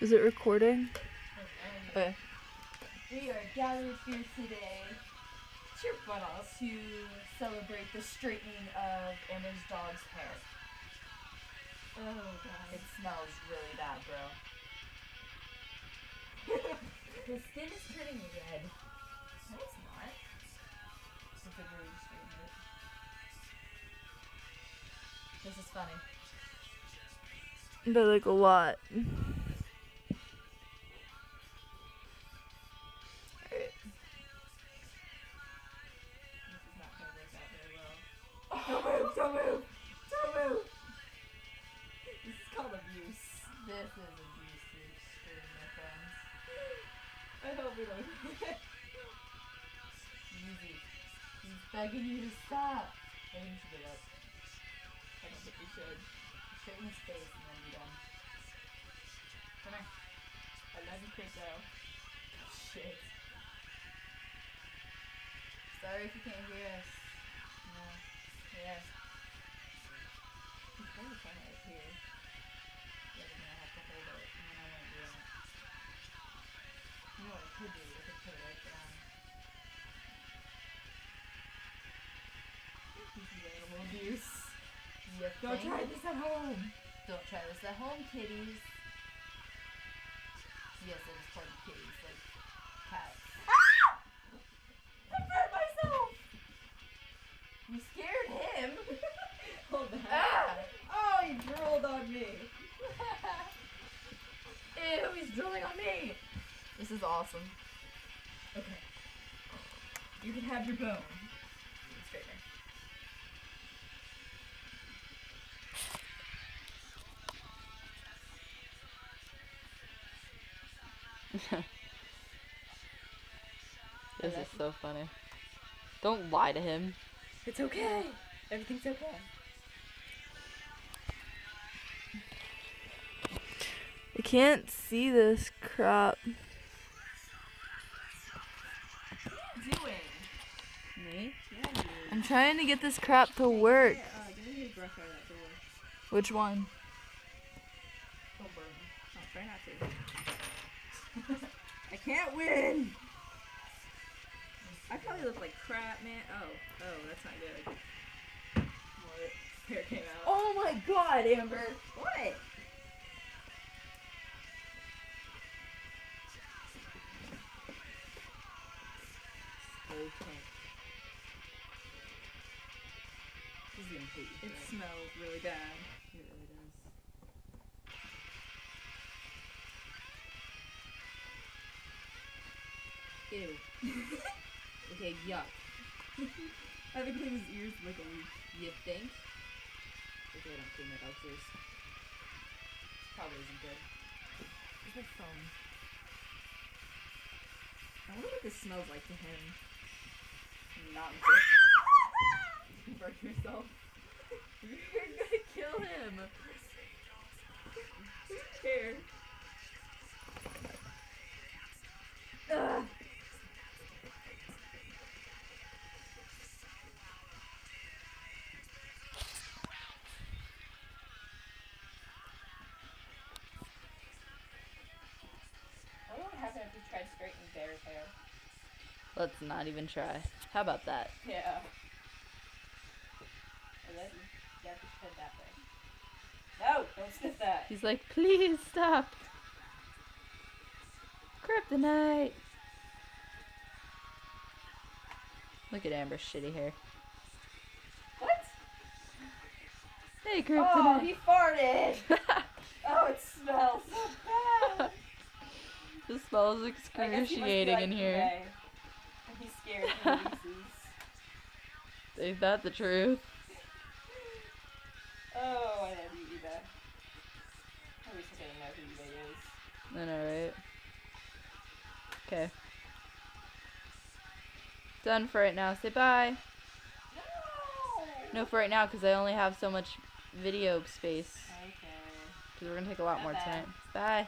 Is it recording? Okay. We are gathered here today to celebrate the straightening of Amber's dog's hair. Oh god. It smells really bad, bro. His skin is turning red. No, it's not. It's a good way to straighten it. This is funny. But like a lot. Don't move! Don't move! Don't move! This is called abuse. This is abuse to the extreme, my friends. I hope we don't Easy. He's begging you to stop. I think we should get up. I don't think we should. Straighten his face and then be done. Come here. I love you, Crypto. Oh, shit. Sorry if you can't hear us. No. Yeah. He's probably trying right here. Yeah, but then I have to hold it, and then I won't do it. You know what I could do? I could put it right down. This is animal abuse. Don't try this at home! Don't try this at home, kitties. Yes, it is part of kitties, like cats. Ah! I hurt myself! You scared him! Hold that. Ah! Oh, he drooled on me! Ew, he's drooling on me! This is awesome. Okay. You can have your bone. Straightener. This is so funny. Don't lie to him. It's okay. Everything's okay. I can't see this crap. What are you doing? Me? Yeah, you. I'm trying to get this crap to work. Give me your brush out of that door. Which one? Don't burn me. I'll try not to. I can't win! I probably look like crap, man. Oh, that's not good. What? Hair came out. Oh my god, Amber! What? Okay. This is gonna hate you. It smells really bad. It really does. Ew. Okay, yuck. I haven't cleaned his ears in like a week. You think? Okay, I don't clean my dog's ears. Probably isn't good. Where's my phone? I wonder what this smells like to him. Not good. You burn yourself. You're gonna kill him. Who cares? Ugh. I wonder what happened if we tried straightening Bear's hair. Let's not even try. How about that? Yeah. You have to spit that way. No! Don't sniff that! He's like, please stop. Kryptonite. Look at Amber's shitty hair. What? Hey, Kryptonite. Oh, he farted! Oh, it smells so bad! This smells excruciating in here. Today. He's scared he loses. Ain't that the truth? Oh, I love you, Eva. I wish I didn't know who Eva is. I know, right? Okay. Done for right now. Say bye. No! No, for right now, because I only have so much video space. Okay. Because we're going to take a lot more Bye-bye. tonight. Bye.